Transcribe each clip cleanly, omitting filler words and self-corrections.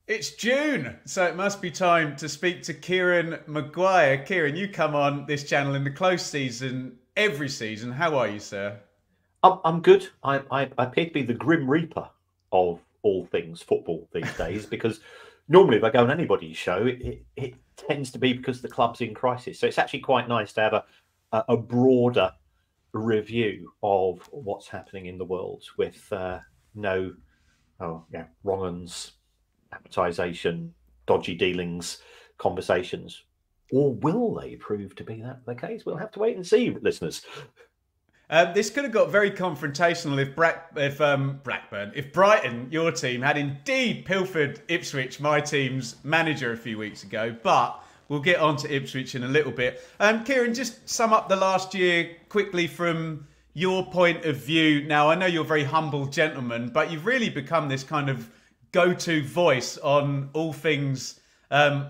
It's June, so it must be time to speak to Kieran Maguire. Kieran, you come on this channel in the close season every season. How are you, sir? I'm good. I appear to be the Grim Reaper of all things football these days because normally if I go on anybody's show, it tends to be because the club's in crisis. So it's actually quite nice to have a broader review of what's happening in the world with no wrong uns, amortization, dodgy dealings, conversations. Or will they prove to be that the case? We'll have to wait and see, listeners. This could have got very confrontational if Brighton, your team, had indeed pilfered Ipswich, my team's manager, a few weeks ago. But we'll get on to Ipswich in a little bit. Kieran, just sum up the last year quickly from your point of view. Now, I know you're a very humble gentleman, but you've really become this kind of go-to voice on all things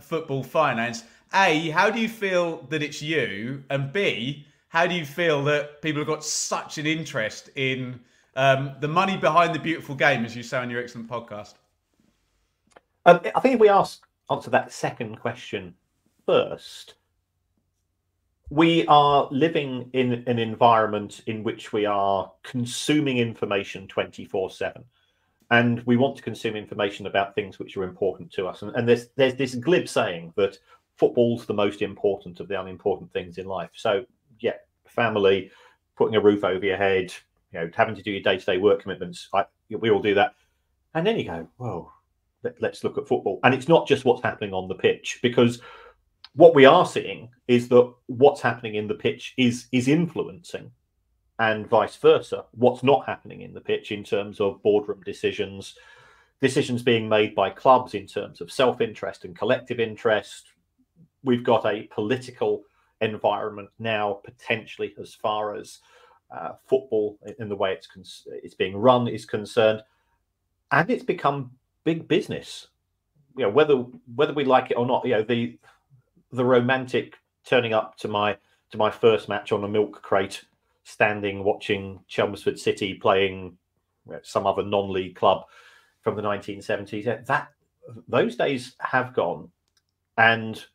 football finance. A, how do you feel that it's you? And B, how do you feel that people have got such an interest in the money behind the beautiful game, as you say on your excellent podcast? I think if we answer that second question first, we are living in an environment in which we are consuming information 24/7. And we want to consume information about things which are important to us. And there's this glib saying that football's the most important of the unimportant things in life. So, yeah, family, putting a roof over your head, having to do your day-to-day work commitments. We all do that. And then you go, whoa, let's look at football. And it's not just what's happening on the pitch, because what we are seeing is that what's happening in the pitch is influencing, and vice versa, what's not happening in the pitch in terms of boardroom decisions being made by clubs in terms of self-interest and collective interest. We've got a political environment now, potentially, as far as football in the way it's being run is concerned, and it's become big business. Whether we like it or not, the romantic turning up to my first match on a milk crate, standing watching Chelmsford City playing some other non-league club from the 1970s. Those days have gone, and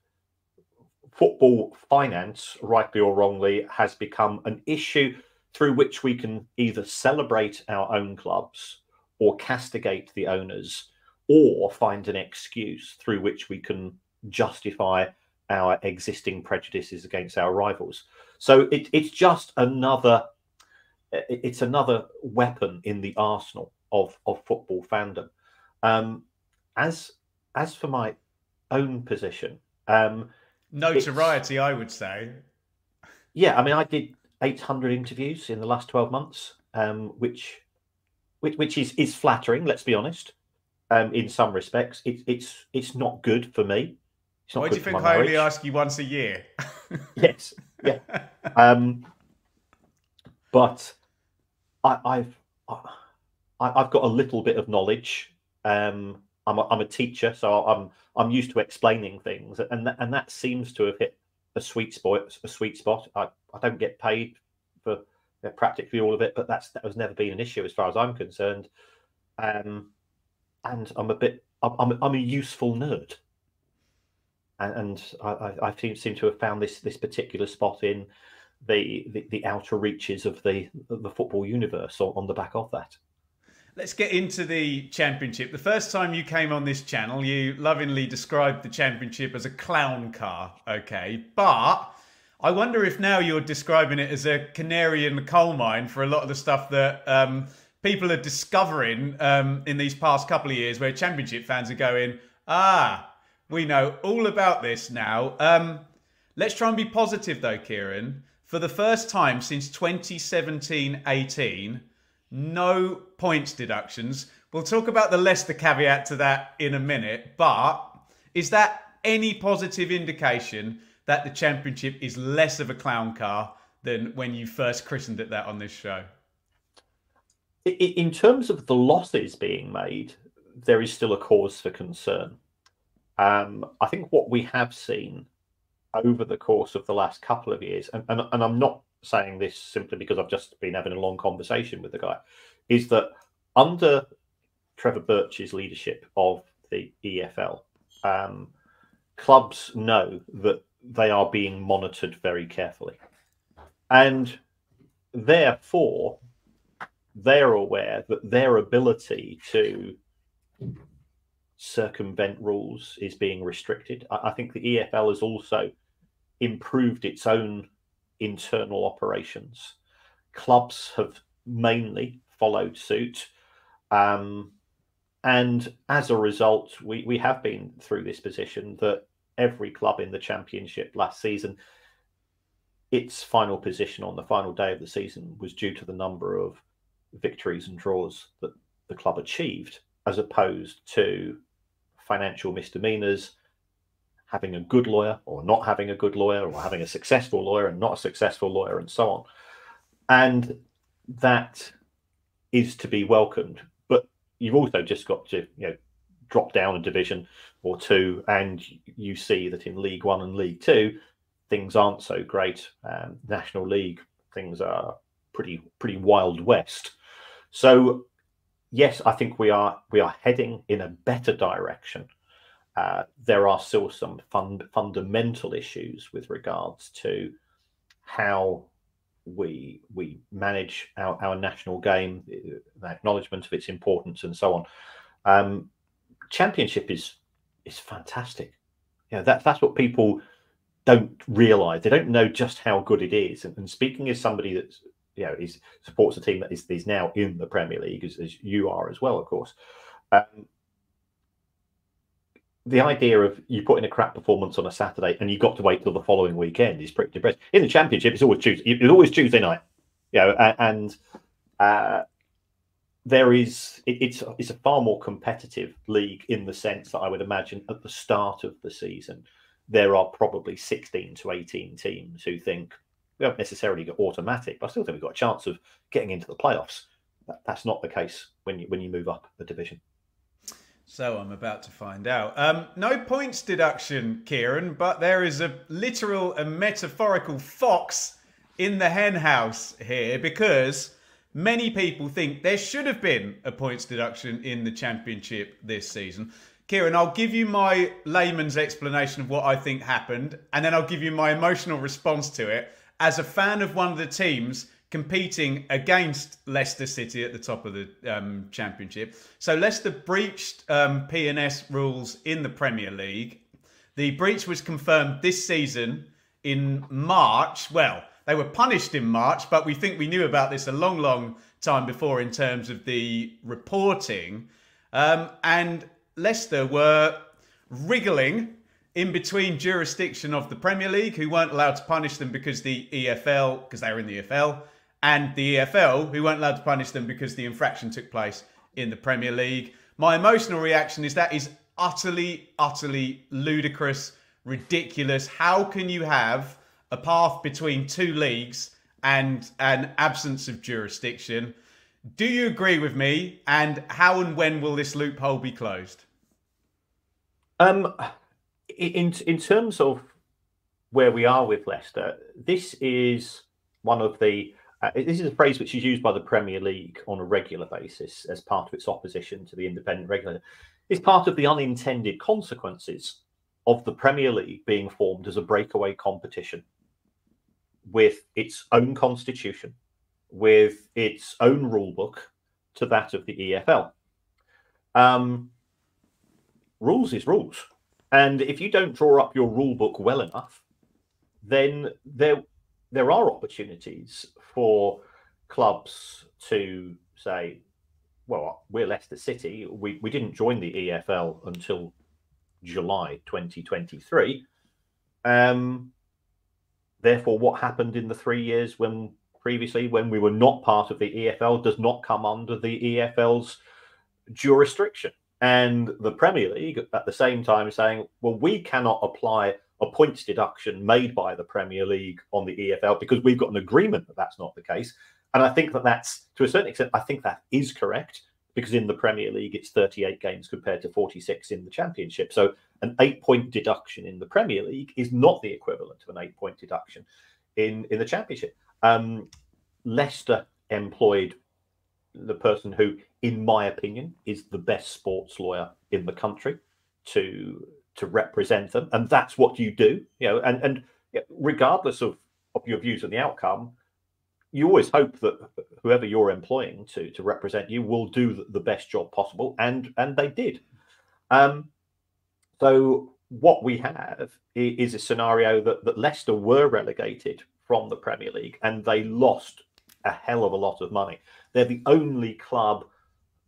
football finance, rightly or wrongly, has become an issue through which we can either celebrate our own clubs or castigate the owners, or find an excuse through which we can justify our existing prejudices against our rivals. So it's just another weapon in the arsenal of football fandom. As for my own position, notoriety, I would say. Yeah, I mean, I did 800 interviews in the last 12 months, which is flattering. Let's be honest. In some respects, it's not good for me. Why do you think I only ask you once a year? Yes, yeah. But I've got a little bit of knowledge. I'm a teacher, so I'm used to explaining things, and that seems to have hit a sweet spot. I don't get paid for practically all of it, but that has never been an issue as far as I'm concerned. And I'm a useful nerd. And I seem to have found this particular spot in the outer reaches of the football universe on the back of that. Let's get into the Championship. The first time you came on this channel, you lovingly described the Championship as a clown car, okay? But I wonder if now you're describing it as a canary in the coal mine for a lot of the stuff that people are discovering in these past couple of years, where Championship fans are going, we know all about this now. Let's try and be positive though, Kieran. For the first time since 2017-18, no points deductions. We'll talk about the Leicester caveat to that in a minute, but is that any positive indication that the Championship is less of a clown car than when you first christened it that on this show? In terms of the losses being made, there is still a cause for concern. I think what we have seen over the course of the last couple of years, and I'm not saying this simply because I've just been having a long conversation with the guy, is that under Trevor Birch's leadership of the EFL, clubs know that they are being monitored very carefully. And therefore, they're aware that their ability to circumvent rules is being restricted. I think the EFL has also improved its own internal operations. Clubs have mainly followed suit. And as a result, we have been through this position that every club in the Championship last season, its final position on the final day of the season was due to the number of victories and draws that the club achieved, as opposed to financial misdemeanors, having a good lawyer or not having a good lawyer, or having a successful lawyer and not a successful lawyer, and so on. And that is to be welcomed. But you've also just got to, drop down a division or two, and you see that in League One and League Two, things aren't so great. National League, things are pretty Wild West. So yes, I think we are heading in a better direction. There are still some fundamental issues with regards to how we manage our national game, the acknowledgement of its importance, and so on. Championship is fantastic. That's what people don't realise. They don't know just how good it is. And speaking as somebody that's supports a team that is now in the Premier League, as you are as well, of course. The idea of you put in a crap performance on a Saturday and you've got to wait till the following weekend is pretty depressing. In the Championship, it's always Tuesday night. And it's a far more competitive league, in the sense that I would imagine at the start of the season there are probably 16 to 18 teams who think we don't necessarily get automatic, but I still think we've got a chance of getting into the playoffs. That's not the case when you move up the division. So I'm about to find out. No points deduction, Kieran, but there is a literal and metaphorical fox in the hen house here, because many people think there should have been a points deduction in the Championship this season. Kieran, I'll give you my layman's explanation of what I think happened, and then I'll give you my emotional response to it as a fan of one of the teams competing against Leicester City at the top of the Championship. So Leicester breached P&S rules in the Premier League. The breach was confirmed this season in March. Well, they were punished in March, but we think we knew about this a long, long time before in terms of the reporting. And Leicester were wriggling in between jurisdiction of the Premier League, who weren't allowed to punish them because the EFL, because they were in the EFL, and the EFL, who weren't allowed to punish them because the infraction took place in the Premier League. My emotional reaction is that is utterly, utterly ludicrous, ridiculous. How can you have a path between two leagues and an absence of jurisdiction? Do you agree with me? And how and when will this loophole be closed? In terms of where we are with Leicester, this is one of the this is a phrase which is used by the Premier League on a regular basis as part of its opposition to the independent regulator. It's part of the unintended consequences of the Premier League being formed as a breakaway competition with its own constitution, with its own rule book to that of the EFL. Rules is rules. And if you don't draw up your rule book well enough, then there are opportunities for clubs to say, well, we're Leicester City. We didn't join the EFL until July 2023. Therefore, what happened in the 3 years when we were not part of the EFL does not come under the EFL's jurisdiction. And the Premier League at the same time saying, well, we cannot apply a points deduction made by the Premier League on the EFL because we've got an agreement that that's not the case. And I think that's, to a certain extent, I think that is correct, because in the Premier League, it's 38 games compared to 46 in the Championship. So an 8-point deduction in the Premier League is not the equivalent of an 8-point deduction in the Championship. Leicester employed the person who, in my opinion, is the best sports lawyer in the country to represent them, and that's what you do. And regardless of your views on the outcome, you always hope that whoever you're employing to represent you will do the best job possible, and they did. So what we have is a scenario that Leicester were relegated from the Premier League, and they lost a hell of a lot of money. They're the only club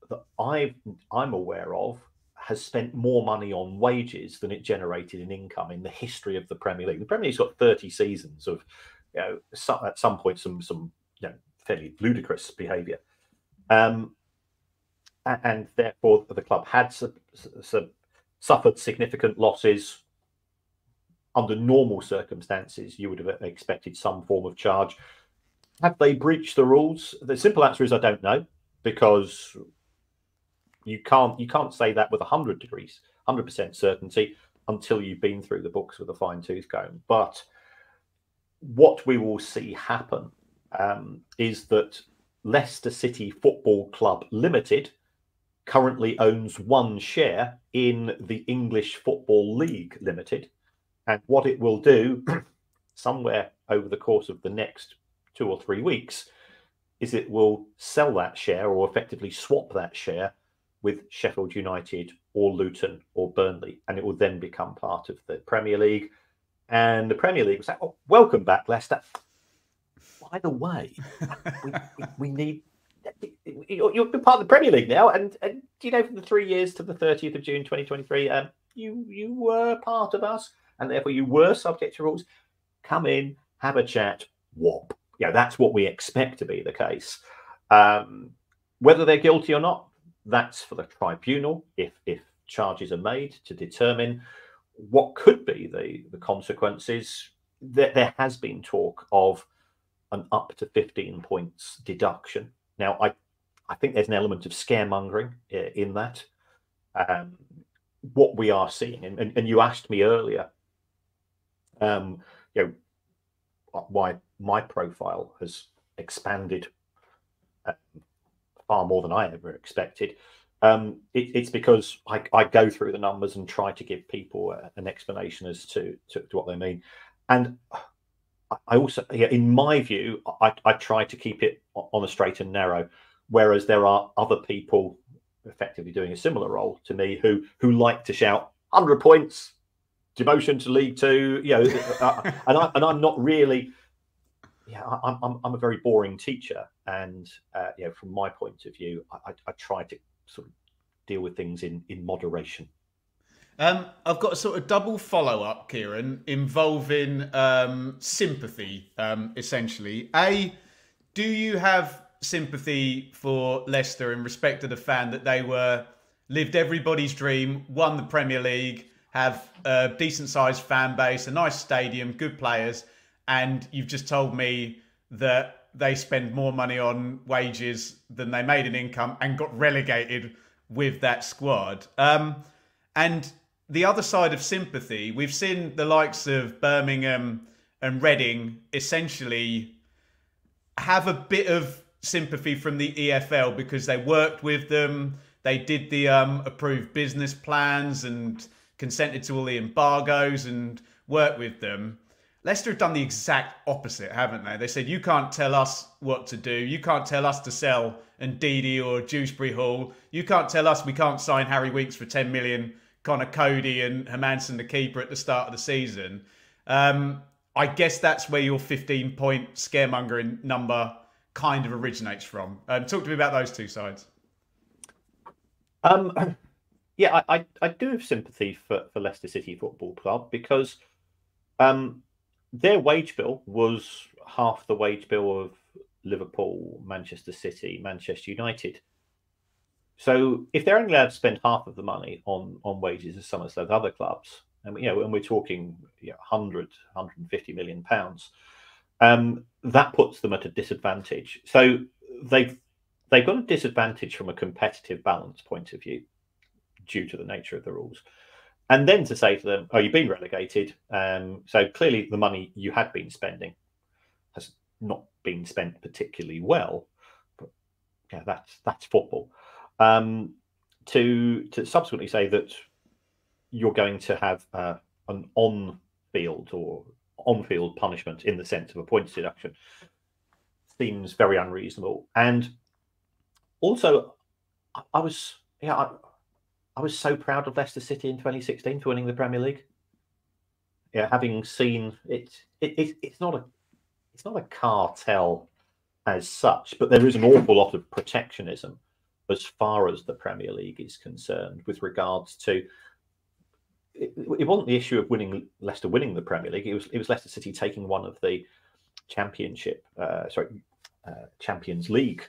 that I'm aware of has spent more money on wages than it generated in income in the history of the Premier League. The Premier League's got 30 seasons of, at some point, some fairly ludicrous behaviour, and therefore the club had suffered significant losses. Under normal circumstances, you would have expected some form of charge. Have they breached the rules? The simple answer is I don't know, because you can't say that with 100% certainty until you've been through the books with a fine-tooth comb. But what we will see happen is that Leicester City Football Club Limited currently owns one share in the English Football League Limited. And what it will do somewhere over the course of the next 2 or 3 weeks is it will sell that share, or effectively swap that share, with Sheffield United or Luton or Burnley, and it will then become part of the Premier League. And the Premier League will say, "Oh, welcome back, Leicester. By the way, we need you're part of the Premier League now, and from the 3 years to the 30th of June 2023, you were part of us, and therefore you were subject to rules. Come in, have a chat, whop." That's what we expect to be the case. Whether they're guilty or not, that's for the tribunal, if charges are made, to determine what could be the consequences. There has been talk of an up to 15 points deduction. Now, I think there's an element of scaremongering in that. What we are seeing, and you asked me earlier, why my profile has expanded far more than I ever expected. It's because I go through the numbers and try to give people an explanation as to what they mean. And I also, in my view, I try to keep it on a straight and narrow, whereas there are other people effectively doing a similar role to me who like to shout 100 points, demotion to League Two, and I'm not really. I'm a very boring teacher, and from my point of view, I try to sort of deal with things in moderation. I've got a sort of double follow-up, Kieran, involving sympathy, essentially. Do you have sympathy for Leicester in respect to the fan that they lived everybody's dream, won the Premier League, have a decent-sized fan base, a nice stadium, good players, and you've just told me that they spend more money on wages than they made in income and got relegated with that squad? And the other side of sympathy, we've seen the likes of Birmingham and Reading essentially have a bit of sympathy from the EFL because they worked with them, they did the approved business plans and consented to all the embargoes and worked with them. Leicester have done the exact opposite, haven't they? They said, you can't tell us what to do. You can't tell us to sell Ndidi or Dewsbury Hall. You can't tell us we can't sign Harry Winks for 10 million, Connor Cody and Hermansen, the keeper, at the start of the season. I guess that's where your 15-point scaremongering number kind of originates from. Talk to me about those two sides. I do have sympathy for Leicester City Football Club because their wage bill was half the wage bill of Liverpool, Manchester City, Manchester United. So if they're only allowed to spend half of the money on wages as some of those other clubs, and we're talking 100, 150 million pounds, that puts them at a disadvantage. So they've got a disadvantage from a competitive balance point of view due to the nature of the rules. And then to say to them, "Oh, you've been relegated, so clearly the money you had been spending has not been spent particularly well." But that's football. To subsequently say that you're going to have an on-field punishment in the sense of a points deduction seems very unreasonable. And also, I was so proud of Leicester City in 2016 for winning the Premier League. Yeah, having seen it's not a cartel as such, but there is an awful lot of protectionism as far as the Premier League is concerned with regards to. It wasn't the issue of Leicester winning the Premier League. It was Leicester City taking one of the Champions League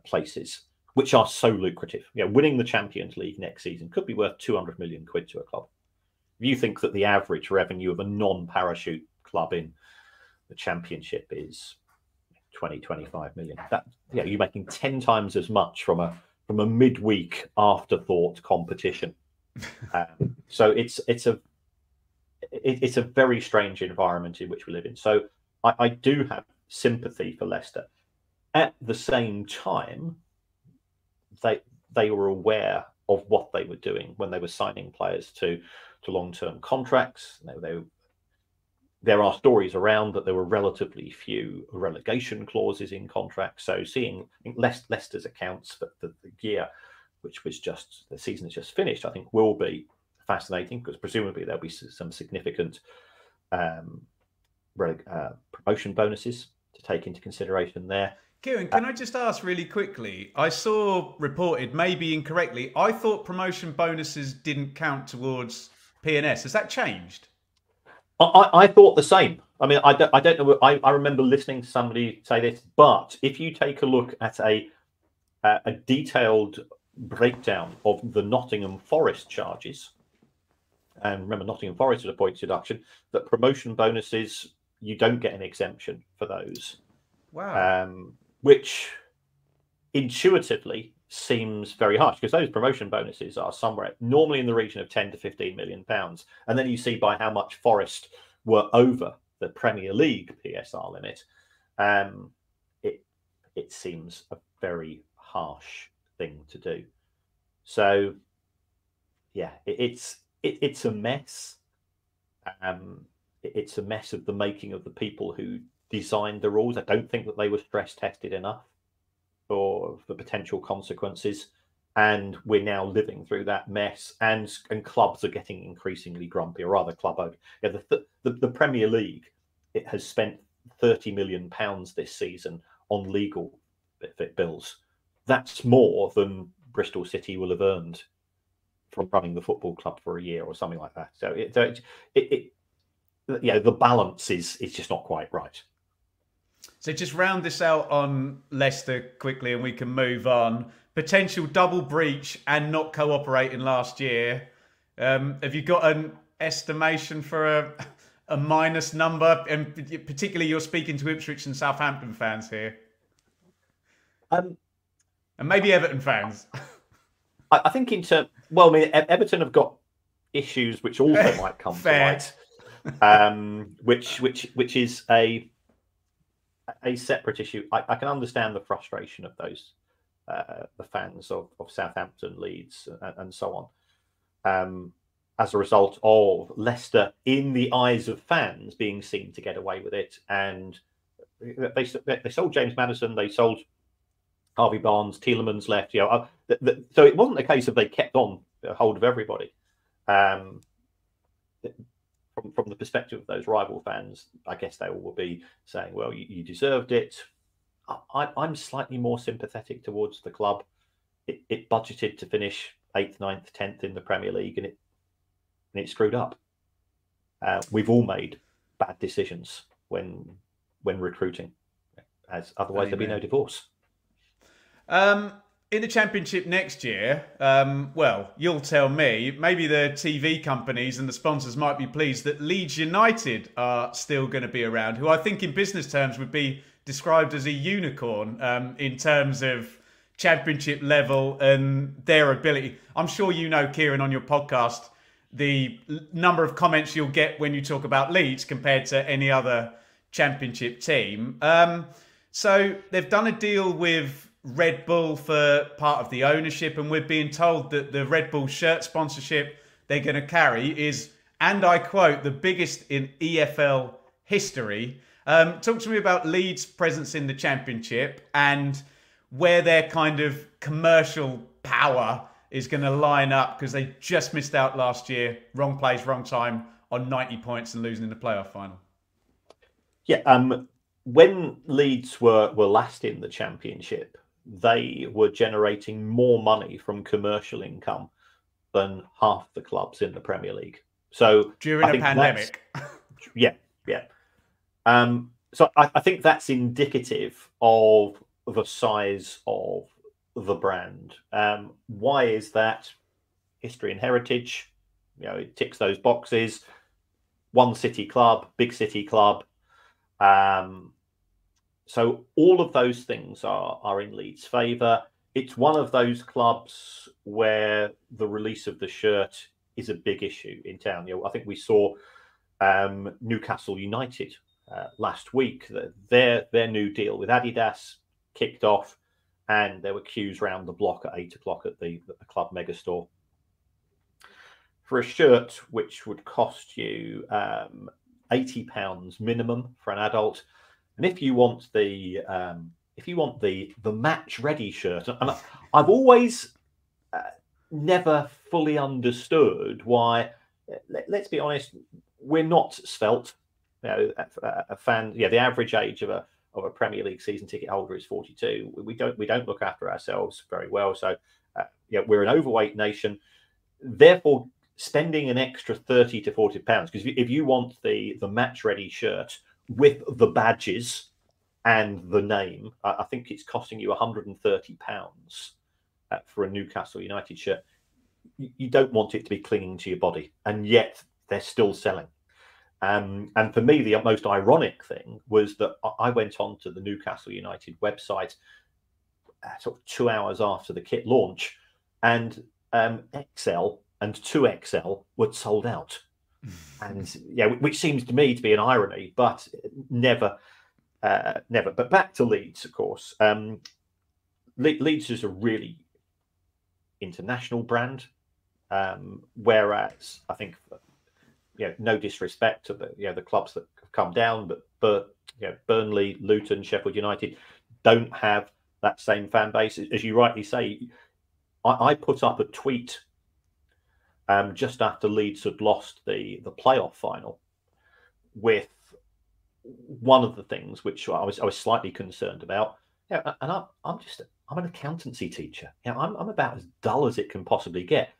places, which are so lucrative. Winning the Champions League next season could be worth 200 million quid to a club. If you think that the average revenue of a non-parachute club in the Championship is 20-25 million, you're making 10 times as much from a midweek afterthought competition. So it's a very strange environment in which we live in. So I do have sympathy for Leicester. At the same time, they were aware of what they were doing when they were signing players to long-term contracts. There are stories around that there were relatively few relegation clauses in contracts. So seeing Leicester's accounts for the year, which was just the season is just finished, I think will be fascinating because presumably there'll be some significant promotion bonuses to take into consideration there. Kieran, can I just ask really quickly? I saw reported, maybe incorrectly, I thought promotion bonuses didn't count towards P&S. Has that changed? I thought the same. I mean, I don't know. I remember listening to somebody say this, but if you take a look at a detailed breakdown of the Nottingham Forest charges, and remember Nottingham Forest is a points deduction, that promotion bonuses, you don't get an exemption for those. Wow. Which intuitively seems very harsh because those promotion bonuses are somewhere normally in the region of 10 to 15 million pounds. And then you see by how much Forest were over the Premier League PSR limit, it seems a very harsh thing to do. So yeah, it's a mess. It's a mess of the making of the people who designed the rules. I don't think that they were stress tested enough for potential consequences, and we're now living through that mess. And clubs are getting increasingly grumpy, or rather, the Premier League, it has spent £30 million this season on legal bills. That's more than Bristol City will have earned from running the football club for a year or something like that. So the balance is just not quite right. So just round this out on Leicester quickly and we can move on. Potential double breach and not cooperating last year. Have you got an estimation for a minus number? And particularly you're speaking to Ipswich and Southampton fans here. And maybe Everton fans. I think Everton have got issues which also might come to light, which is a separate issue. I can understand the frustration of those the fans of Southampton, Leeds, and so on, as a result of Leicester, in the eyes of fans, being seen to get away with it. And they sold James Maddison, they sold Harvey Barnes, Tielemans left. So it wasn't a case of they kept on hold of everybody. From the perspective of those rival fans, I guess they will be saying, well, you deserved it. I'm slightly more sympathetic towards the club. It budgeted to finish 8th, 9th, 10th in the Premier League, and it screwed up. We've all made bad decisions when recruiting, as otherwise there'd be no divorce. In the Championship next year, well, you'll tell me, maybe the TV companies and the sponsors might be pleased that Leeds United are still going to be around, who I think in business terms would be described as a unicorn in terms of Championship level and their ability. I'm sure you know, Kieran, on your podcast, the number of comments you'll get when you talk about Leeds compared to any other Championship team. So they've done a deal with Red Bull for part of the ownership, and we're being told that the Red Bull shirt sponsorship they're going to carry is, and I quote, the biggest in EFL history. Talk to me about Leeds' presence in the Championship and where their kind of commercial power is going to line up, because they just missed out last year, wrong place, wrong time, on 90 points and losing in the playoff final. Yeah, when Leeds were last in the Championship, they were generating more money from commercial income than half the clubs in the Premier League. So during a pandemic. Yeah. So I think that's indicative of the size of the brand. Why is that? History and heritage. It ticks those boxes. One city club, big city club. So all of those things are in Leeds' favour. It's one of those clubs where the release of the shirt is a big issue in town. I think we saw Newcastle United last week. Their new deal with Adidas kicked off, and there were queues round the block at 8 o'clock at the club megastore for a shirt which would cost you £80 minimum for an adult. And if you want the match ready shirt, and I've always never fully understood why. Let's be honest, we're not svelte. A fan. The average age of a Premier League season ticket holder is 42. We don't look after ourselves very well. So we're an overweight nation. Therefore, spending an extra £30 to £40, because if you want the match ready shirt with the badges and the name, I think it's costing you £130 for a Newcastle United shirt. You don't want it to be clinging to your body, and yet they're still selling. And for me, the most ironic thing was that I went on to the Newcastle United website sort of 2 hours after the kit launch, and XL and 2XL were sold out. And which seems to me to be an irony, but never. But back to Leeds, of course. Leeds is a really international brand, whereas I think, no disrespect to the clubs that have come down, but Burnley, Luton, Sheffield United don't have that same fan base. As you rightly say, I put up a tweet just after Leeds had lost the playoff final with one of the things which I was slightly concerned about. And I'm an accountancy teacher. I'm about as dull as it can possibly get.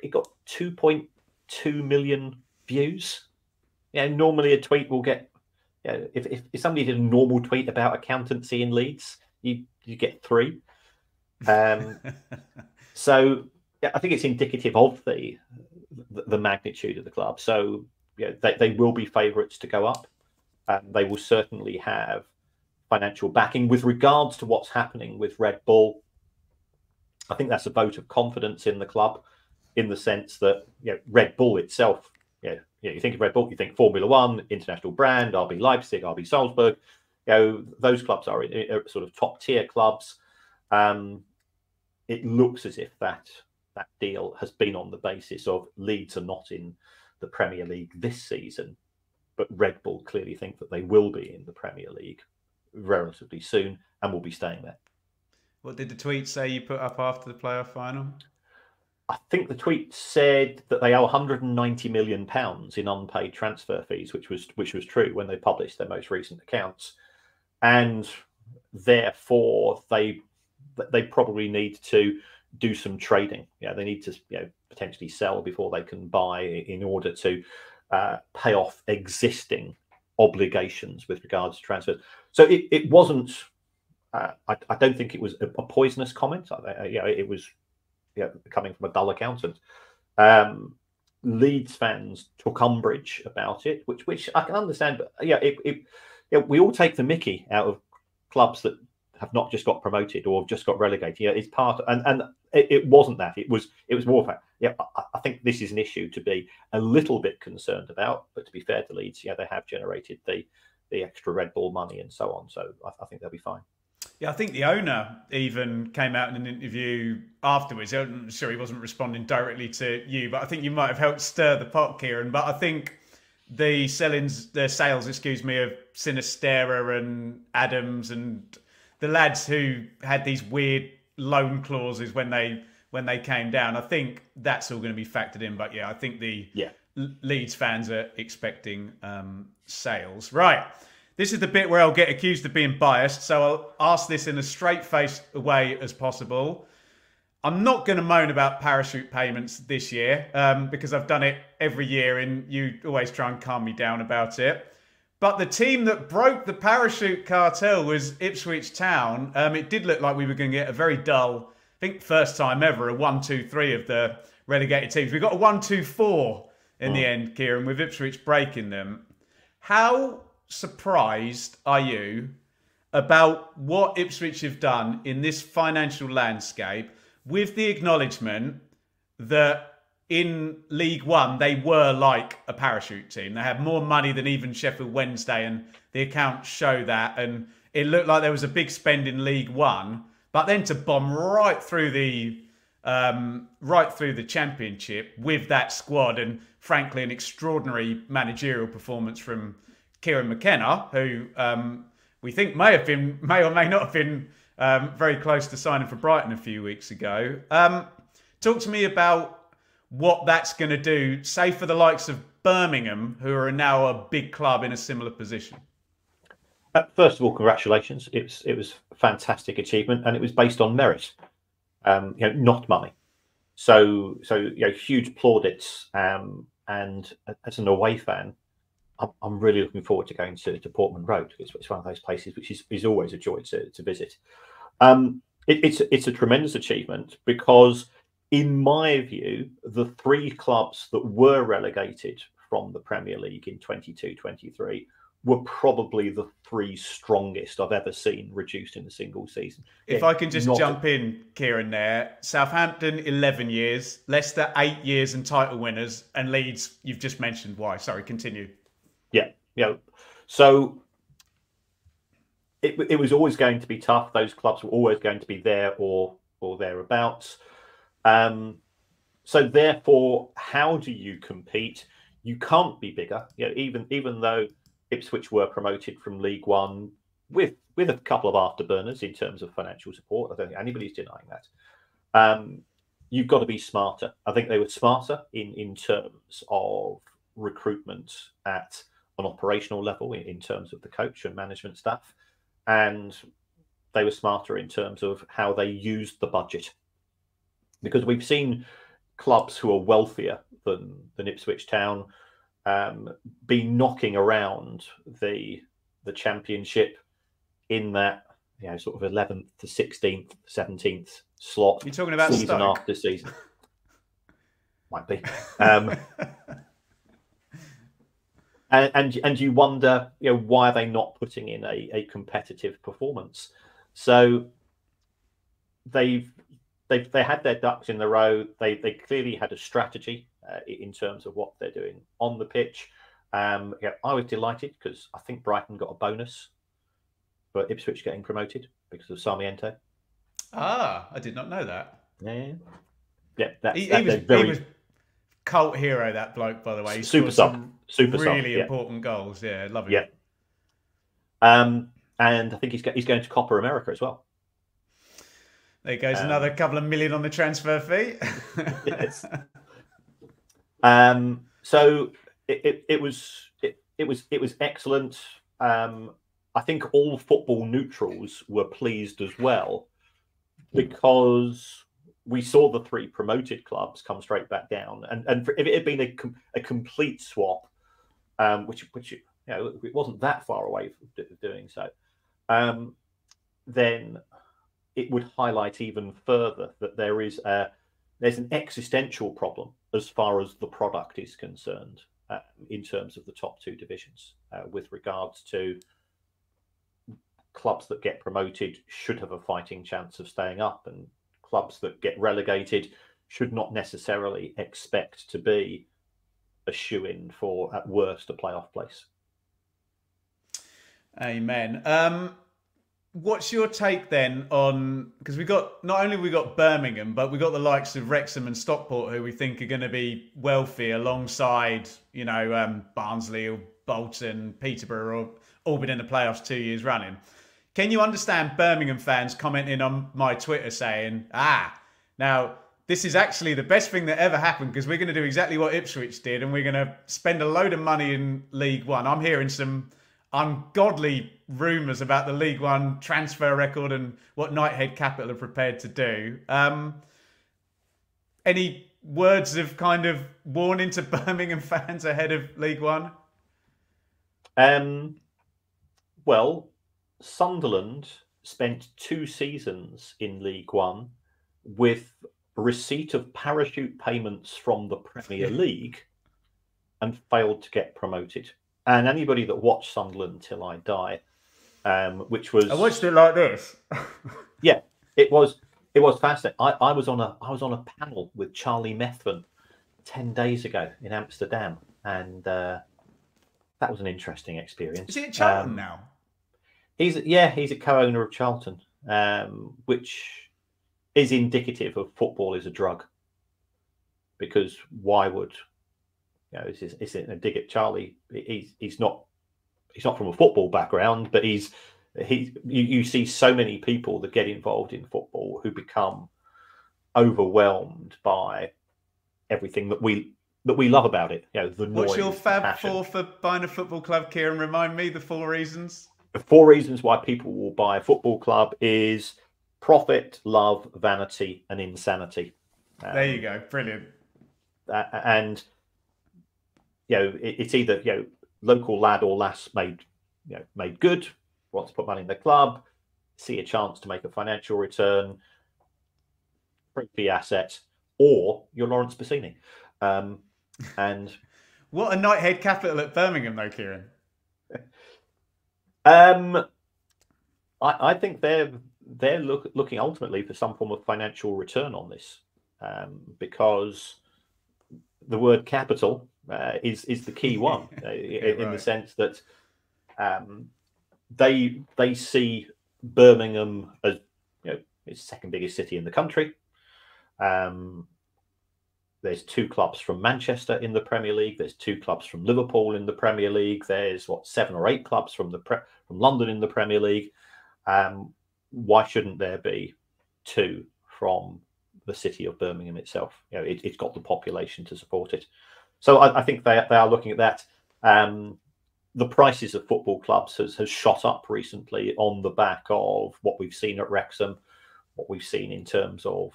It got 2.2 million views. Normally a tweet will get, if somebody did a normal tweet about accountancy in Leeds, you get 3. So I think it's indicative of the magnitude of the club. So they will be favourites to go up. They will certainly have financial backing. With regards to what's happening with Red Bull, I think that's a vote of confidence in the club, in the sense that Red Bull itself, you think of Red Bull, you think Formula One, international brand, RB Leipzig, RB Salzburg. Those clubs are sort of top tier clubs. It looks as if that deal has been on the basis of Leeds are not in the Premier League this season, but Red Bull clearly think that they will be in the Premier League relatively soon and will be staying there. What did the tweet say you put up after the playoff final? I think the tweet said that they owe £190 million in unpaid transfer fees, which was true when they published their most recent accounts, and therefore they probably need to do some trading. They need to potentially sell before they can buy, in order to pay off existing obligations with regards to transfers. So it wasn't. I don't think it was a poisonous comment. It was coming from a dull accountant. Leeds fans took umbrage about it, which I can understand. But we all take the mickey out of clubs that have not just got promoted or have just got relegated. It's part, and it wasn't that. It was more of that. I think this is an issue to be a little bit concerned about. But to be fair to Leeds, they have generated the extra Red Bull money and so on. So I think they'll be fine. Yeah, I think the owner even came out in an interview afterwards. I'm sure he wasn't responding directly to you, but I think you might have helped stir the pot, Kieran. But I think the sales, excuse me, of Sinistera and Adams and the lads who had these weird loan clauses when they came down. I think that's all going to be factored in. But yeah, I think the Leeds fans are expecting sales. Right. This is the bit where I'll get accused of being biased, so I'll ask this in as straight-faced a way as possible. I'm not going to moan about parachute payments this year because I've done it every year and you always try and calm me down about it. But the team that broke the parachute cartel was Ipswich Town. It did look like we were going to get a very dull, I think first time ever, a 1-2-3 of the relegated teams. We got a 1-2-4 in the end, Kieran, with Ipswich breaking them. How surprised are you about what Ipswich have done in this financial landscape, with the acknowledgement that in League One they were like a parachute team? They had more money than even Sheffield Wednesday, and the accounts show that. And it looked like there was a big spend in League One, but then to bomb right through the Championship with that squad, and frankly an extraordinary managerial performance from Kieran McKenna, who we think may or may not have been very close to signing for Brighton a few weeks ago. Talk to me about what that's going to do, say for the likes of Birmingham, who are now a big club in a similar position. First of all, congratulations. It was a fantastic achievement, and it was based on merit, not money. So huge plaudits. And as an away fan, I'm really looking forward to going to Portman Road. It's one of those places which is always a joy to visit. It's a tremendous achievement because, in my view, the three clubs that were relegated from the Premier League in 22-23 were probably the three strongest I've ever seen reduced in a single season. If I can just jump in, Kieran, there. Southampton, 11 years. Leicester, 8 years and title winners. And Leeds, you've just mentioned why. Sorry, continue. Yeah. So it was always going to be tough. Those clubs were always going to be there or thereabouts. So therefore, how do you compete? You can't be bigger. Even though Ipswich were promoted from League One with a couple of afterburners in terms of financial support. I don't think anybody's denying that. You've got to be smarter. I think they were smarter in terms of recruitment at an operational level, in terms of the coach and management staff, and they were smarter in terms of how they used the budget. Because we've seen clubs who are wealthier than Ipswich Town be knocking around the Championship in that sort of 11th to 16th, 17th slot. You're talking about season Stoke? After season. Might be. And you wonder, why are they not putting in a competitive performance? So they had their ducks in the row. They clearly had a strategy in terms of what they're doing on the pitch. I was delighted because I think Brighton got a bonus for Ipswich getting promoted because of Sarmiento. Ah, I did not know that. Yeah. He was cult hero, that bloke, by the way. He super sub. Super really sub, important goals. Yeah, love him. Yeah. And I think he's going to Copa America as well. There goes another couple of million on the transfer fee. Yes. So it was excellent. I think all football neutrals were pleased as well because we saw the three promoted clubs come straight back down, and if it had been a complete swap, which it wasn't that far away from doing so, then it would highlight even further that there's an existential problem as far as the product is concerned in terms of the top two divisions with regards to clubs that get promoted should have a fighting chance of staying up, and clubs that get relegated should not necessarily expect to be a shoo-in for, at worst, a playoff place. Amen. what's your take then on, because we got, not only we got Birmingham, but we got the likes of Wrexham and Stockport, who we think are going to be wealthy alongside, Barnsley or Bolton, Peterborough, all been in the playoffs 2 years running. Can you understand Birmingham fans commenting on my Twitter saying, now this is actually the best thing that ever happened because we're going to do exactly what Ipswich did and we're going to spend a load of money in League One. I'm hearing some ungodly rumours about the League One transfer record and what Knighthead Capital are prepared to do. Any words of kind of warning to Birmingham fans ahead of League One? Well, Sunderland spent 2 seasons in League One with receipt of parachute payments from the Premier League and failed to get promoted. And anybody that watched Sunderland Till I Die, which was, I watched it like this. Yeah, it was fascinating. I was on a panel with Charlie Methven 10 days ago in Amsterdam, and that was an interesting experience. Is he at Charlton now? He's a co-owner of Charlton, which is indicative of football is a drug. Because why would, it's a dig at Charlie? He's not from a football background, but you see so many people that get involved in football who become overwhelmed by everything that we love about it. The noise. What's your Fab Four for buying a football club, Kieran? Remind me the 4 reasons. The 4 reasons why people will buy a football club is profit, love, vanity, and insanity. There you go, brilliant. And it's either local lad or lass made good, wants to put money in the club, see a chance to make a financial return, trophy asset, or you're Lawrence Bassini. And what a Knighthead Capital at Birmingham, though, Kieran. I think they're looking ultimately for some form of financial return on this, because the word capital is the key one in the sense that they see Birmingham as it's the second biggest city in the country. There's 2 clubs from Manchester in the Premier League. There's 2 clubs from Liverpool in the Premier League. There's 7 or 8 clubs from London in the Premier League. Why shouldn't there be 2 from the city of Birmingham itself? It's got the population to support it. So I think they are looking at that. The prices of football clubs has shot up recently on the back of what we've seen at Wrexham, what we've seen in terms of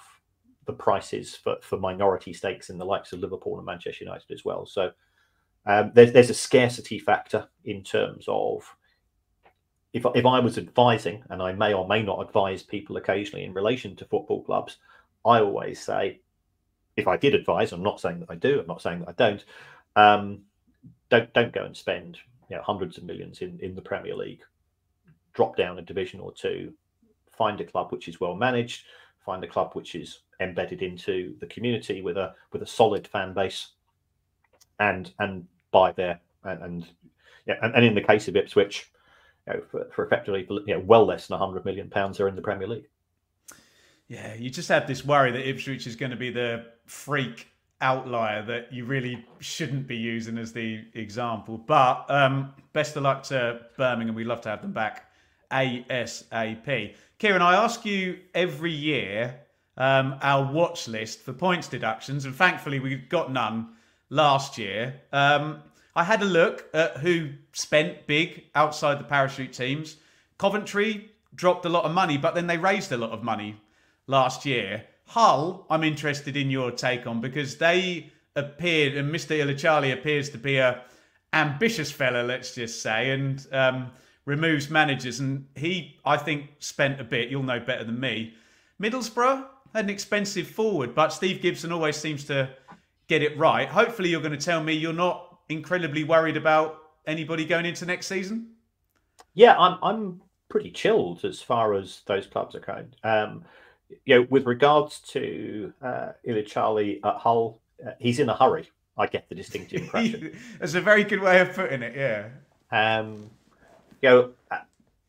the prices for minority stakes in the likes of Liverpool and Manchester United as well. So there's a scarcity factor in terms of if I was advising, and I may or may not advise people occasionally in relation to football clubs, I always say, if I did advise, I'm not saying that I do, I'm not saying that I don't go and spend hundreds of millions in the Premier League. Drop down a division or 2, find a club which is well managed, find a club which is embedded into the community with a solid fan base, and buy there. And in the case of Ipswich, for effectively well less than £100 million are in the Premier League. Yeah, you just have this worry that Ipswich is going to be the freak outlier that you really shouldn't be using as the example. But best of luck to Birmingham. We'd love to have them back ASAP. Kieran, I ask you every year our watch list for points deductions, and thankfully we got none last year. I had a look at who spent big outside the parachute teams. Coventry dropped a lot of money, but then they raised a lot of money last year. Hull, I'm interested in your take on, because they appeared, and Mr. Ilachali appears to be a ambitious fella, let's just say, and removes managers. And he, I think, spent a bit. You'll know better than me. Middlesbrough had an expensive forward, but Steve Gibson always seems to get it right. Hopefully you're going to tell me you're not incredibly worried about anybody going into next season. Yeah, I'm pretty chilled as far as those clubs are concerned. With regards to Ilachali at Hull, he's in a hurry. I get the distinct impression. That's a very good way of putting it. Yeah.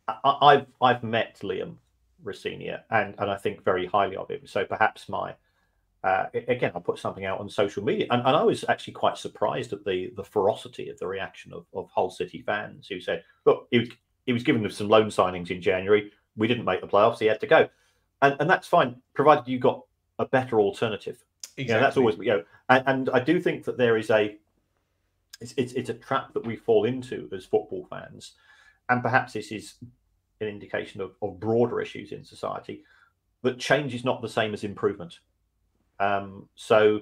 I've met Liam Rosenior, and I think very highly of him. So perhaps again, I'll put something out on social media, and I was actually quite surprised at the ferocity of the reaction of Hull City fans who said, "Look, he was giving them some loan signings in January. We didn't make the playoffs. He had to go," and that's fine, provided you got a better alternative. Exactly. That's always and I do think that there is it's a trap that we fall into as football fans, and perhaps this is an indication of broader issues in society, that change is not the same as improvement. So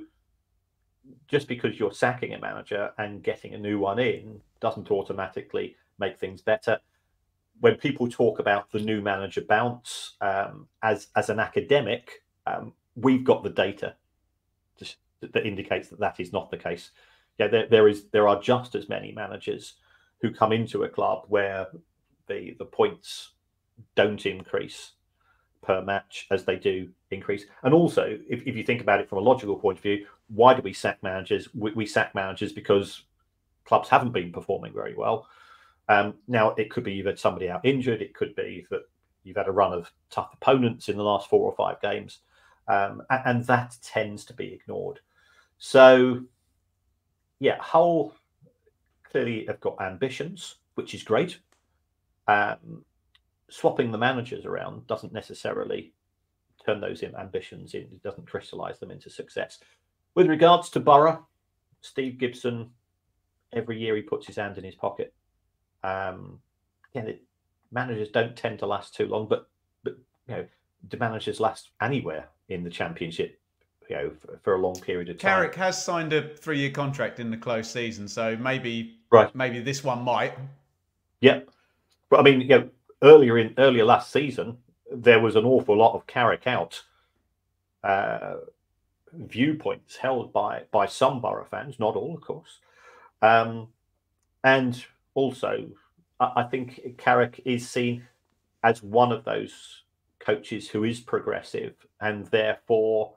just because you're sacking a manager and getting a new one in doesn't automatically make things better. When people talk about the new manager bounce, as an academic, we've got the data that indicates that is not the case. There are just as many managers who come into a club where the points don't increase per match as they do increase. And also, if you think about it from a logical point of view, why do we sack managers? We sack managers because clubs haven't been performing very well. Now, it could be you've had somebody out injured. It could be that you've had a run of tough opponents in the last 4 or 5 games. And that tends to be ignored. So, yeah, Hull clearly have got ambitions, which is great. Swapping the managers around doesn't necessarily turn those ambitions in. It doesn't crystallise them into success. With regards to Borough, Steve Gibson, every year he puts his hand in his pocket. Managers don't tend to last too long, but do managers last anywhere in the Championship? For a long period of time. Carrick has signed a 3-year contract in the close season, so maybe this one might. Yeah, but I mean, earlier last season there was an awful lot of Carrick out viewpoints held by some Borough fans, not all, of course, and also I think Carrick is seen as one of those coaches who is progressive, and therefore,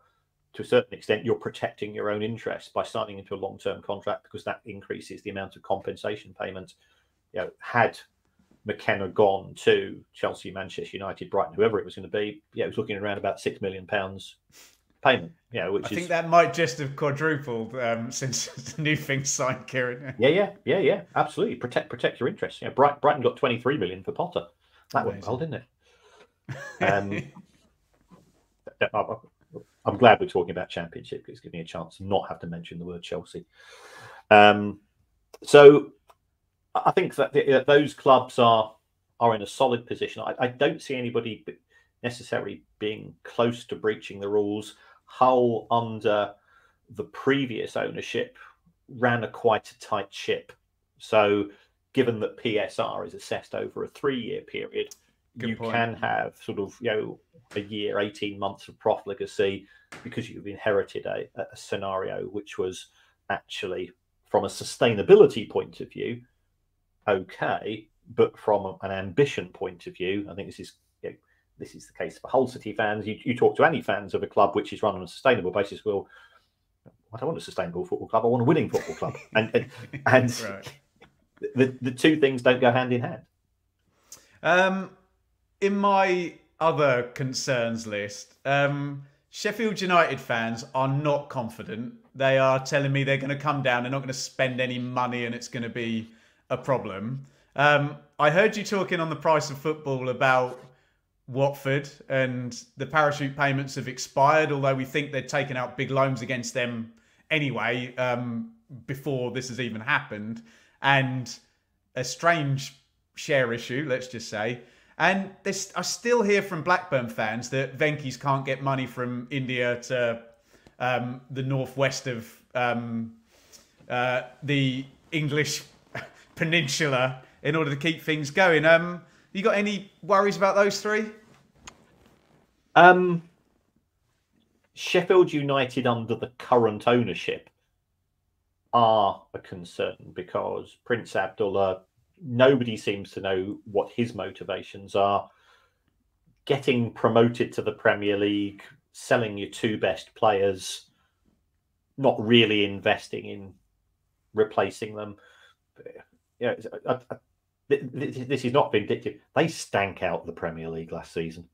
to a certain extent, you're protecting your own interests by signing into a long-term contract, because that increases the amount of compensation payment. Had McKenna gone to Chelsea, Manchester United, Brighton, whoever it was going to be, it was looking around about £6 million payment. Which I think that might just have quadrupled since the new thing signed, Kieran. Yeah, absolutely. Protect your interests. Brighton got 23 million for Potter. That went well, didn't it? I'm glad we're talking about Championship, because it's giving me a chance to not have to mention the word Chelsea. So I think that those clubs are in a solid position. I don't see anybody necessarily being close to breaching the rules. Hull, under the previous ownership, ran quite a tight ship. So given that PSR is assessed over a 3-year period, you can have sort of a year, 18 months of profligacy, because you've inherited a scenario which was actually, from a sustainability point of view, okay, but from an ambition point of view, I think this is the case for Hull City fans. You talk to any fans of a club which is run on a sustainable basis, well, I don't want a sustainable football club, I want a winning football club. And right. the two things don't go hand in hand. In my other concerns list, Sheffield United fans are not confident. They are telling me they're going to come down, they're not going to spend any money, and it's going to be a problem. I heard you talking on the Price of Football about Watford, and the parachute payments have expired, although we think they'd taken out big loans against them anyway before this has even happened. And a strange share issue, let's just say. And I still hear from Blackburn fans that Venky's can't get money from India to the northwest of the English peninsula in order to keep things going. You got any worries about those three? Sheffield United under the current ownership are a concern, because Prince Abdullah, nobody seems to know what his motivations are. Getting promoted to the Premier League, selling your 2 best players, not really investing in replacing them. this is not vindictive. They stank out the Premier League last season.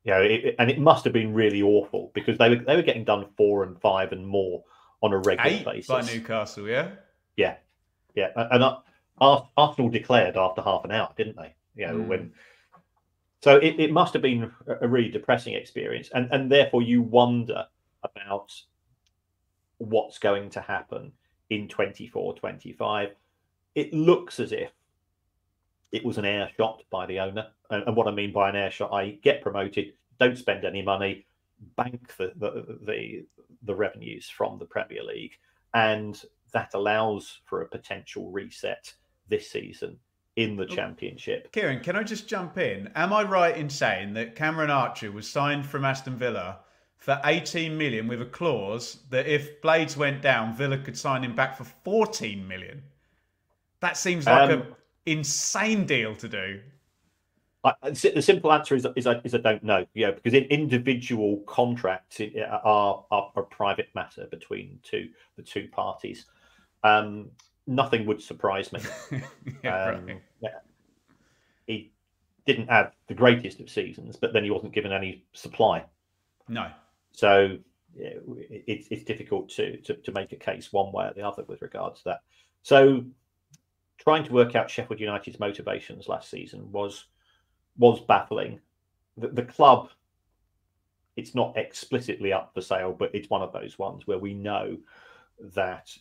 You know, and it must have been really awful because they were getting done 4 and 5 and more on a regular basis. By Newcastle, yeah, yeah. And Arsenal declared after half an hour, didn't they? You know, when. So it must have been a really depressing experience, and therefore you wonder about what's going to happen in 24-25. It looks as if it was an air shot by the owner. And what I mean by an air shot, I get promoted, don't spend any money, bank the revenues from the Premier League, and that allows for a potential reset this season in the Championship. Kieran, can I just jump in? Am I right in saying that Cameron Archer was signed from Aston Villa for 18 million with a clause that if Blades went down, Villa could sign him back for 14 million? That seems like an insane deal to do. The simple answer is I don't know. Yeah, because individual contracts are a private matter between the two parties. Nothing would surprise me. Right. He didn't have the greatest of seasons, but then he wasn't given any supply. No. So it's difficult to make a case one way or the other with regards to that. So trying to work out Sheffield United's motivations last season was baffling. The club, it's not explicitly up for sale, but it's one of those ones where we know that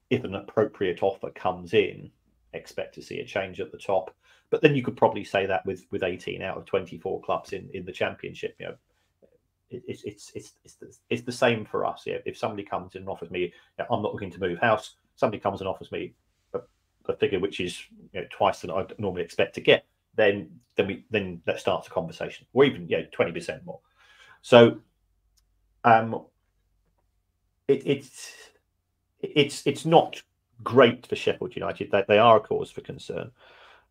if an appropriate offer comes in, expect to see a change at the top. But then you could probably say that with 18 out of 24 clubs in the Championship. You know, it's the same for us. Yeah? If somebody comes in and offers me, I'm not looking to move house. Somebody comes and offers me a figure which is twice than I'd normally expect to get, then that starts a conversation, or even 20% more. So it's not great for Sheffield United. They are a cause for concern.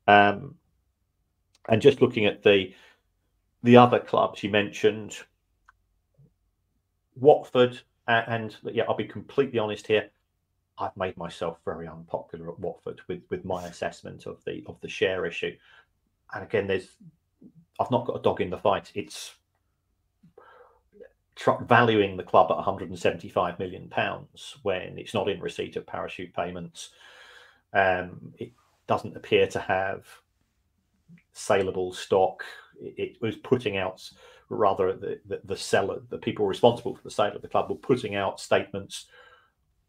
And just looking at the other clubs you mentioned, Watford, and I'll be completely honest here, I've made myself very unpopular at Watford with my assessment of the share issue. And again, I've not got a dog in the fight. It's valuing the club at £175 million when it's not in receipt of parachute payments. It doesn't appear to have saleable stock. It was putting out, rather the seller, the people responsible for the sale of the club were putting out statements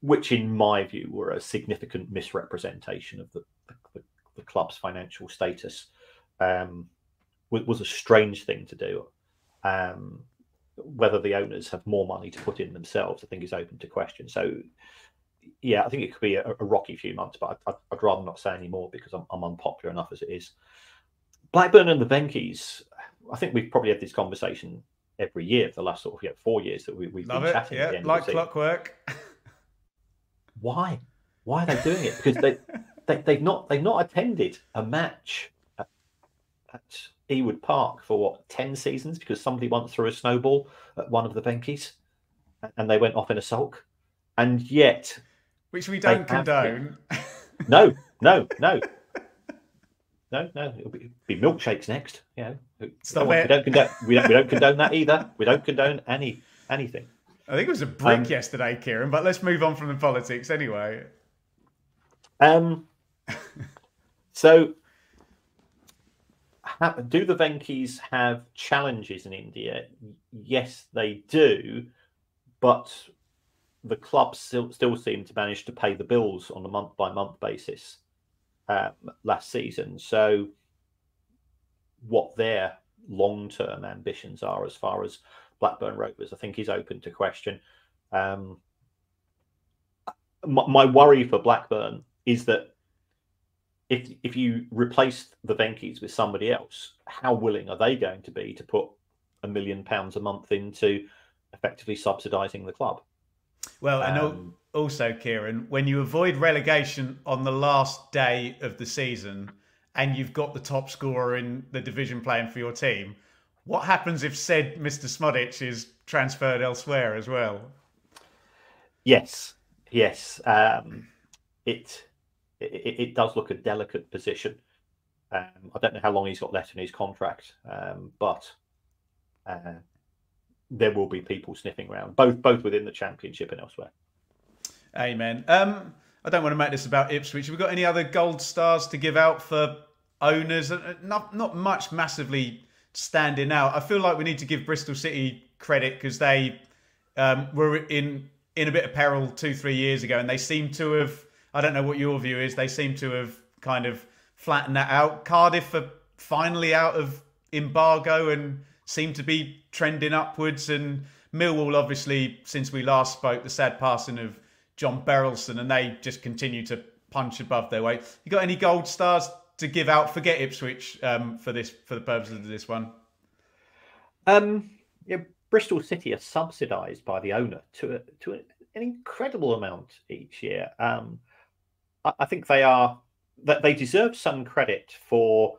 which in my view were a significant misrepresentation of the club's financial status. Was a strange thing to do. Whether the owners have more money to put in themselves, I think is open to question. So, I think it could be a rocky few months, but I'd rather not say any more because I'm unpopular enough as it is. Blackburn and the Venkies, I think we've probably had this conversation every year for the last sort of 4 years that we've been chatting. Yeah, like clockwork. Why are they doing it? Because they've not attended a match at Ewood Park for 10 seasons because somebody once threw a snowball at one of the Venkies and they went off in a sulk. And yet, which we don't condone. No. It'll be milkshakes next. We don't condone that either. We don't condone anything. I think it was a brick yesterday, Kieran, but let's move on from the politics anyway. So, do the Venkies have challenges in India? Yes, they do, but the club still seem to manage to pay the bills on a month-by-month basis last season. So, what their long-term ambitions are as far as Blackburn Rovers, I think, is open to question. My worry for Blackburn is that if you replace the Venkies with somebody else, how willing are they going to be to put £1 million a month into effectively subsidising the club? Well, and also, Kieran, when you avoid relegation on the last day of the season and you've got the top scorer in the division playing for your team, what happens if said Mr. Smodic is transferred elsewhere as well? Yes. It does look a delicate position. I don't know how long he's got left in his contract, but there will be people sniffing around, both within the Championship and elsewhere. Amen. I don't want to make this about Ipswich. Have we got any other gold stars to give out for owners? Not much massively standing out. I feel like we need to give Bristol City credit because they were in a bit of peril 2-3 years ago, and they seem to have. I don't know what your view is. They seem to have kind of flattened that out. Cardiff are finally out of embargo and seem to be trending upwards. And Millwall, obviously, since we last spoke, the sad passing of John Berylson, and they just continue to punch above their weight. You got any gold stars to give out? Forget Ipswich for the purposes of this one. Yeah, Bristol City are subsidised by the owner to an incredible amount each year. I think they deserve some credit for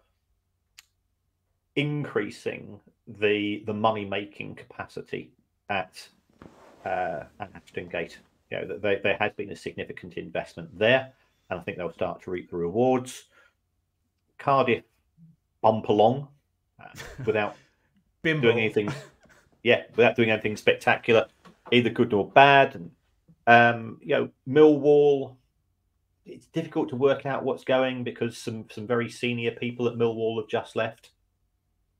increasing the money making capacity at Ashton Gate. You know, there has been a significant investment there, and I think they'll start to reap the rewards. Cardiff bump along without doing anything. Yeah, without doing anything spectacular, either good or bad. And Millwall, it's difficult to work out what's going because some very senior people at Millwall have just left,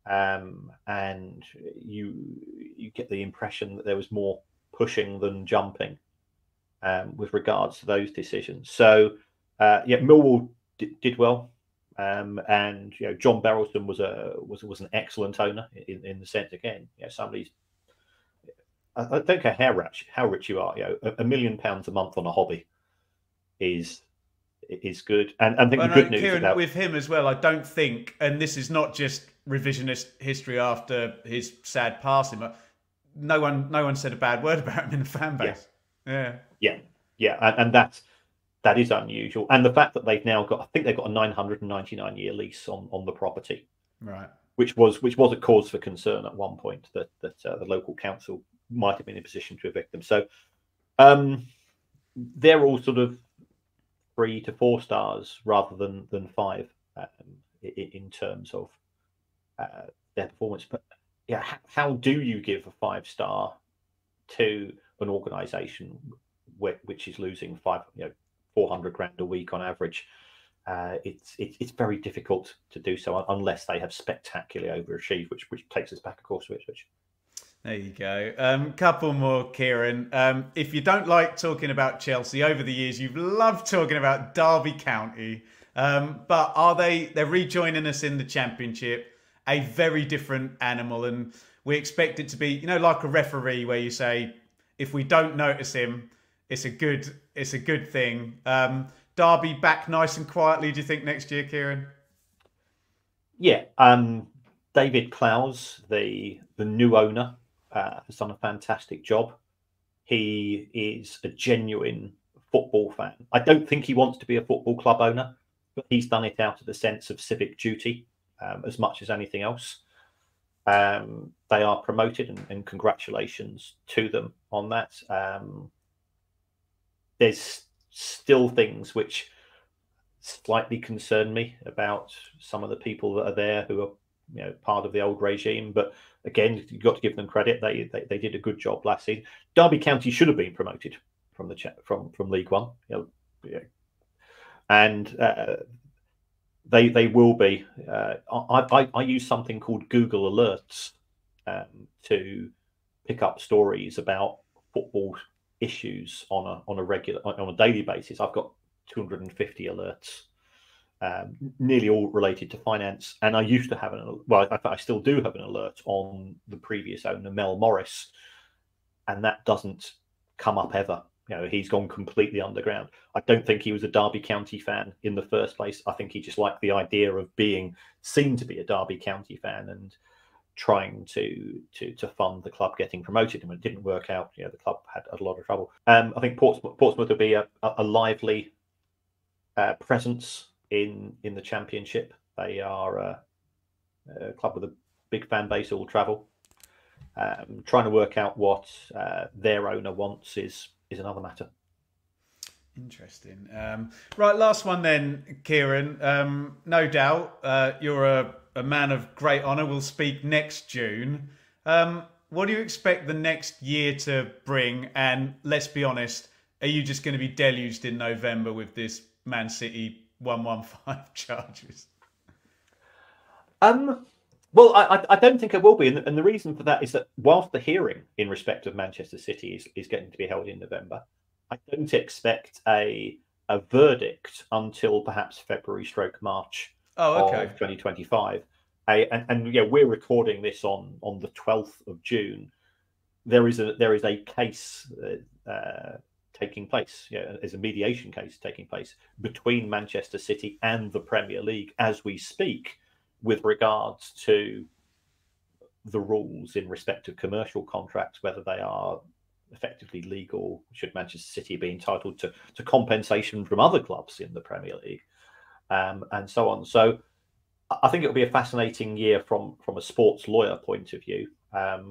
and you get the impression that there was more pushing than jumping with regards to those decisions. So Millwall did well, and John Berylson was an excellent owner in the sense, again, somebody's. I don't care how rich you are. £1 million a month on a hobby is good. And I think the good news Kieran, about with him as well, I don't think, and this is not just revisionist history after his sad passing, but no one said a bad word about him in the fan base. Yeah. And that is unusual. And the fact that they've now got, I think they've got a 999-year lease on the property, right? Which was a cause for concern at one point that the local council might have been in a position to evict them. So they're all sort of 3 to 4 stars rather than 5 in terms of their performance. But how do you give a 5-star to an organisation which is losing 400 grand a week on average? It's very difficult to do so unless they have spectacularly overachieved, which takes us back, of course, to Ipswich. There you go. Couple more, Kieran. If you don't like talking about Chelsea, over the years you've loved talking about Derby County, but they're rejoining us in the Championship, a very different animal, and we expect it to be, like a referee where you say, if we don't notice him, it's a good thing. Derby back nice and quietly, do you think, next year, Kieran? Yeah. David Clowes, the new owner, has done a fantastic job. He is a genuine football fan. I don't think he wants to be a football club owner, but he's done it out of the sense of civic duty as much as anything else. They are promoted, and congratulations to them on that. There's still things which slightly concern me about some of the people that are there who are part of the old regime, but again, you've got to give them credit. They did a good job last season. Derby County should have been promoted from League One, and they will be. I use something called Google Alerts to pick up stories about football issues on a daily basis. I've got 250 alerts, nearly all related to finance. And I used to have I still do have an alert on the previous owner, Mel Morris, and that doesn't come up ever. He's gone completely underground. I don't think he was a Derby County fan in the first place. I think he just liked the idea of being seen to be a Derby County fan and trying to fund the club getting promoted, and when it didn't work out, the club had a lot of trouble. I think Portsmouth will be a lively presence in the Championship. They are a club with a big fan base, all travel. Trying to work out what their owner wants is another matter. Interesting. Right, last one then, Kieran. No doubt you're a man of great honour. We'll speak next June. What do you expect the next year to bring? And let's be honest, are you just going to be deluged in November with this Man City 115 charges? Well, I don't think it will be. And the reason for that is that whilst the hearing in respect of Manchester City is getting to be held in November, I don't expect a verdict until perhaps February/March of 2025. And yeah, we're recording this on the 12th of June. There is a case taking place. Yeah, there's a mediation case taking place between Manchester City and the Premier League as we speak, with regards to the rules in respect of commercial contracts, whether they are effectively legal, should Manchester City be entitled to compensation from other clubs in the Premier League, and so on. So I think it'll be a fascinating year from a sports lawyer point of view. I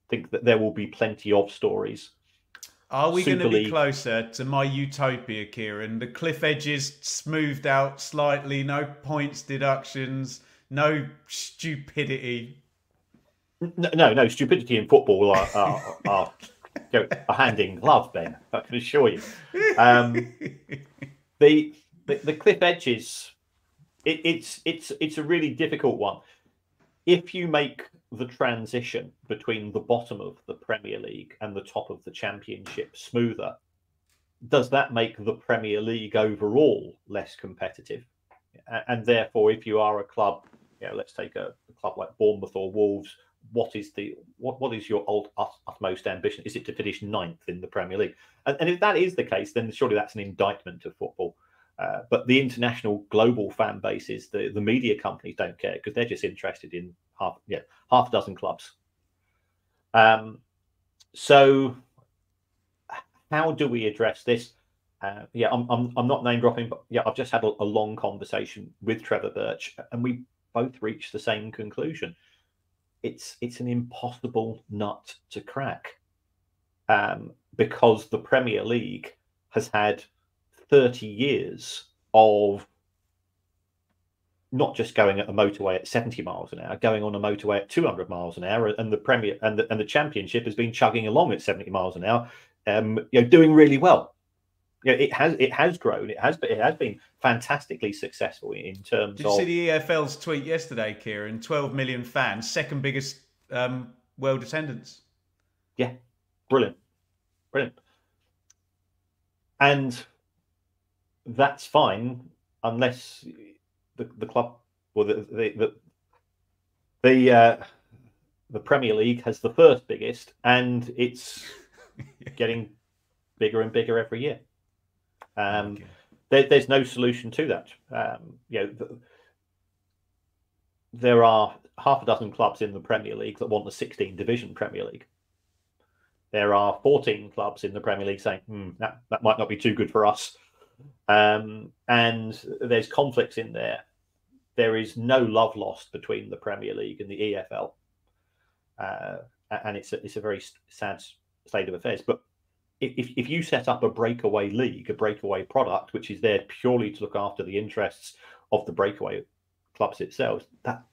think that there will be plenty of stories. Are we going to be closer to my utopia, Kieran? The cliff edges smoothed out slightly, no points deductions, no stupidity. No, stupidity in football are hand in glove, Ben. I can assure you. The cliff edges, it's a really difficult one. If you make the transition between the bottom of the Premier League and the top of the Championship smoother, does that make the Premier League overall less competitive? And therefore, if you are a club, let's take a club like Bournemouth or Wolves, what is your utmost ambition? Is it to finish 9th in the Premier League? And if that is the case, then surely that's an indictment of football. But the international global fan bases, the media companies don't care because they're just interested in half a dozen clubs. So how do we address this? I'm not name dropping, but I've just had a long conversation with Trevor Birch, and we both reached the same conclusion. It's an impossible nut to crack, because the Premier League has had 30 years of not just going at a motorway at 70 miles an hour, going on a motorway at 200 miles an hour, and the Premier and the Championship has been chugging along at 70 miles an hour, doing really well. It has grown. It has been fantastically successful in terms of. Did you see the EFL's tweet yesterday, Kieran? 12 million fans, second biggest world attendance. Yeah, brilliant. And that's fine unless the club or the Premier League has the first biggest, and it's getting bigger and bigger every year. There's no solution to that. There are half a dozen clubs in the Premier League that want the 16 division Premier League. There are 14 clubs in the Premier League saying that might not be too good for us. And there's conflicts in there. There is no love lost between the Premier League and the EFL, and it's a very sad state of affairs. But if you set up a breakaway league, a breakaway product, which is there purely to look after the interests of the breakaway clubs itself, that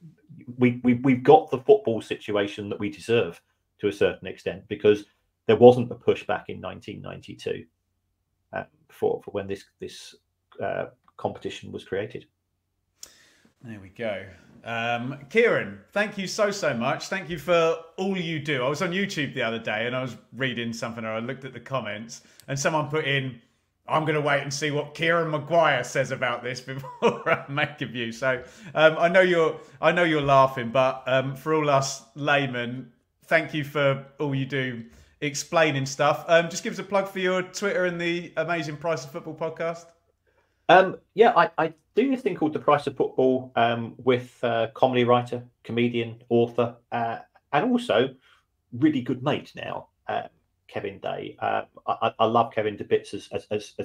we've got the football situation that we deserve to a certain extent, because there wasn't a pushback in 1992 for when this competition was created. There we go. Kieran, thank you so much. Thank you for all you do. I was on YouTube the other day and I was reading something, and I looked at the comments and someone put in, I'm going to wait and see what Kieran Maguire says about this before I make a view. So I know you're laughing, but for all us laymen, thank you for all you do explaining stuff. Just give us a plug for your Twitter and the Amazing Price of Football podcast. I do this thing called The Price of Football with comedy writer, comedian, author, and also really good mate now, Kevin Day. I love Kevin to bits as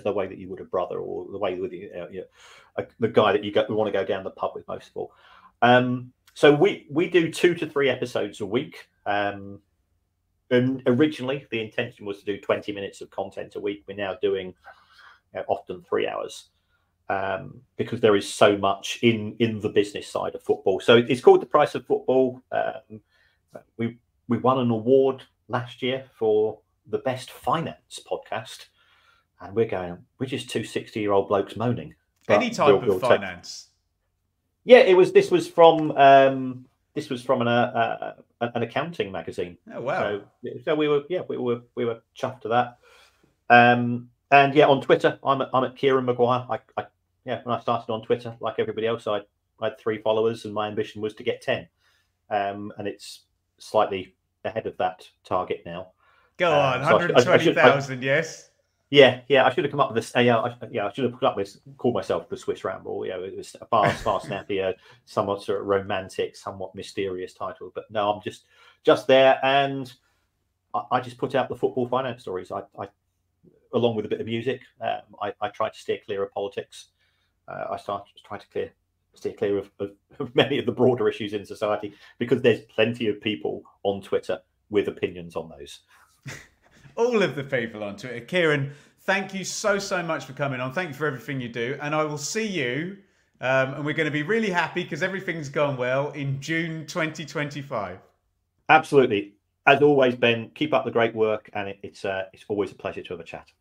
the way that you would a brother, or the way with the guy that you want to go down the pub with most of all. So we do 2 to 3 episodes a week. And originally, the intention was to do 20 minutes of content a week. We're now doing often 3 hours because there is so much in the business side of football. So it's called The Price of Football. We won an award last year for the best finance podcast, and we're just two 60-year-old blokes moaning. Any type of finance. This was from an accounting magazine. Oh wow! So we were chuffed to that. And on Twitter, I'm at Kieran Maguire. When I started on Twitter, like everybody else, I had 3 followers, and my ambition was to get 10. And it's slightly ahead of that target now. Go on, 120,000, yes. Yeah, I should have come up with this. I should have put up with called myself the Swiss Ramble. It was a far snappier, somewhat sort of romantic, somewhat mysterious title. But no, I'm just there, and I just put out the football finance stories. I along with a bit of music. I try to steer clear of politics. I try to steer clear of many of the broader issues in society, because there's plenty of people on Twitter with opinions on those. All of the people on Twitter. Kieran, thank you so much for coming on. Thank you for everything you do. And I will see you, and we're going to be really happy because everything's gone well, in June 2025. Absolutely. As always, Ben, keep up the great work, and it's always a pleasure to have a chat.